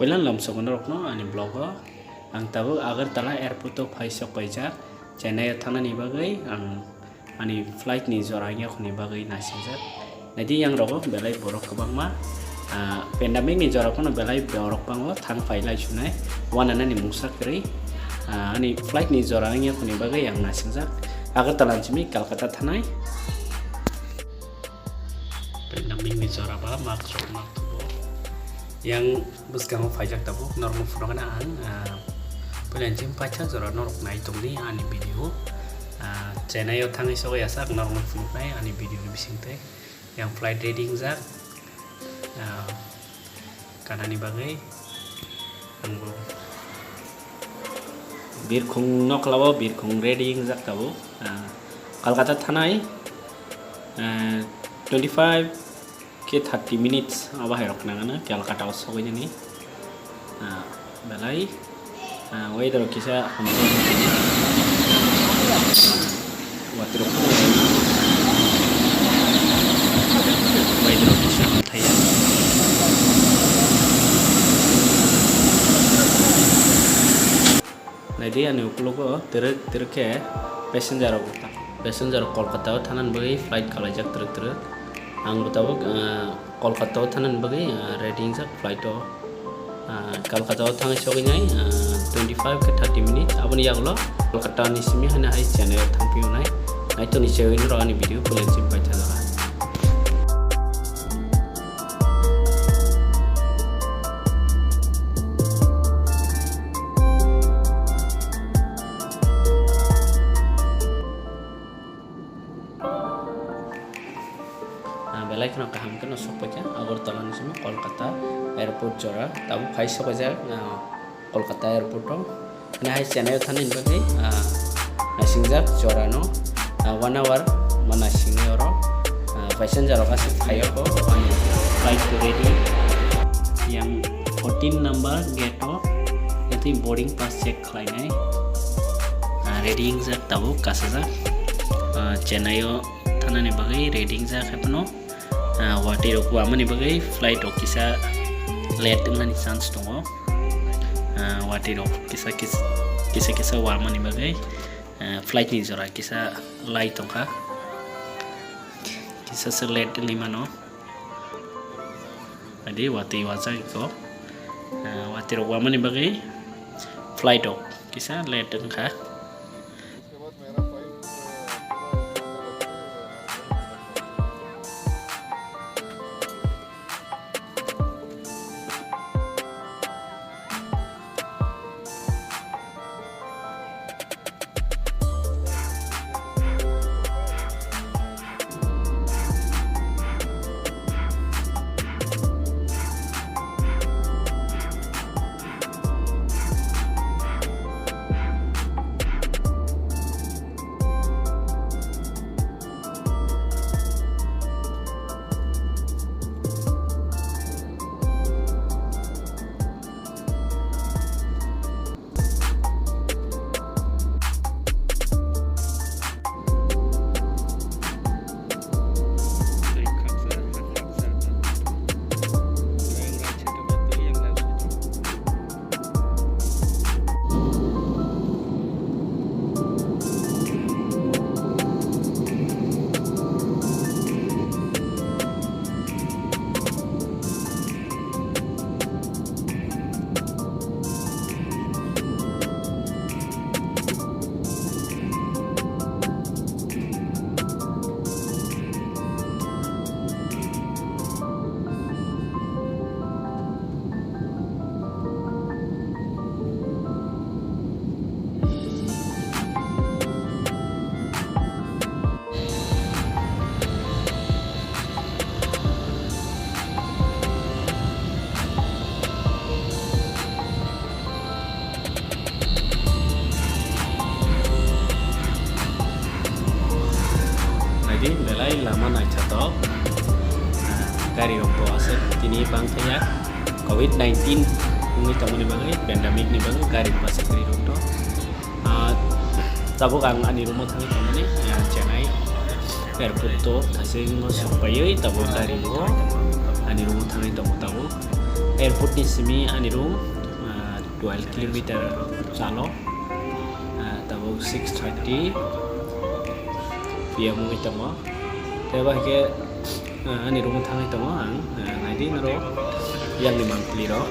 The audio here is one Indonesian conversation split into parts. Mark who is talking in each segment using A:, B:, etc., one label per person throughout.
A: Sopilan lam sokono rokno ani blogo ang tabu Agartala airport to paisok paijak Chennai thanani bagai ang ani flight ni zorangnya khuni bagai nasinjak nadi yang rogo belai borok kabangma pandemic ni jorok kono belai borok bango thang failai chunai wanana ni mungsak kri ani flight ni zorangnya khuni bagai yang nasinjak Agartala chimi Kolkata thanai pandemic ni zoraba mak tubo yang buskang faijak tabu normal furangan Pelanjim pacar zora norok naik tungni ani video Chennai yo tangi so ya sak normal flight nai ani video ni bising teh yang flight reading zak karena ni bagai anggo bir khung nok lawo bir khung reading zak tabu Kolkata thanai 25 ke 30 minutes abah herok nangana Kolkata so ni balai weather kisah water weather kisah thaya nadi anu pulogo terke passenger Kolkata thanan bagai flight kalajak terus ang betabu Kolkata thanan bagai reading jak flight Kolkata thangai soginai 25 ke 30 minutes abon yang lo Kolkata ni simi hana hai channel thampiu nai nai to ni chewin ro ani video Pelanjim baca la belai kena kaham kena sopaja Agartala ni simi Kolkata airport jora tabu paisa bajar Kolkata airport na hai Chennai thanin bagai nasingjak jorano 1 hour mana singero passenger kasih khayo ko flight ready yang 14 number gate nanti boarding pass check khlainai reading jak tabu kasajak Chennai thanani bagai reading jak hapno wati roku amani bagai flight okisa late ngani chance tongo wati rok kisa warmani bagai flight ni jora kisa light tongka kisa se late lima no adi wati waja ko wati rok warmani bagai flight ok kisa late tongka belai lama naik catok kari rokpo asal tini bang saya COVID-19 ini tamu ni bagai pandemic ni bagai kari masa kari rokto tabu kang ani rumah tangi tamu ni Chennai airport to tasing supaya tabu kari go ani rumah tangi tamu airport ni simi ani room 12 kilometer jalo tabo 6:30 pm ngi tamo teba ke ani room thangai tamo ang nadi naro yang ni mangpli ro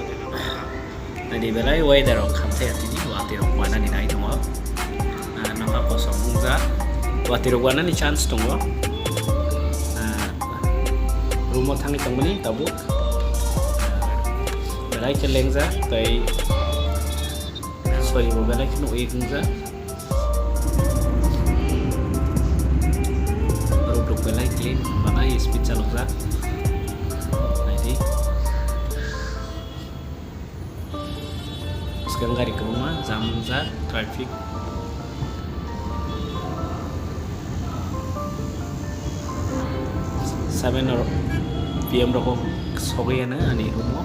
A: nadi belai weather ro khamte atini wati ro wana ni nai tamo naka kosong mungza wati ro wana ni chance tamo room thangai tamo ni tabo belai ke lengza tai soi mo belai ke no egungza road belai clean mana speed chalokza naidi sekarang gari ke rumah jamza traffic Seven PM rokok sore na ani rumah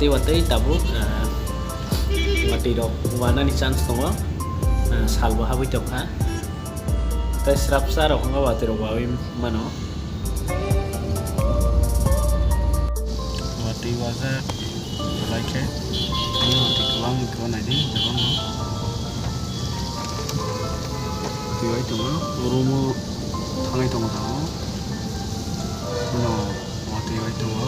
A: wati tabuk wati dok wana ni chance tongo salwa habi tokha tai srapsa rok nga wati rok wawi mano wati waza like ini wati kelang ko na di jabang tiwai tongo rumo thangai tongo no wati wai tongo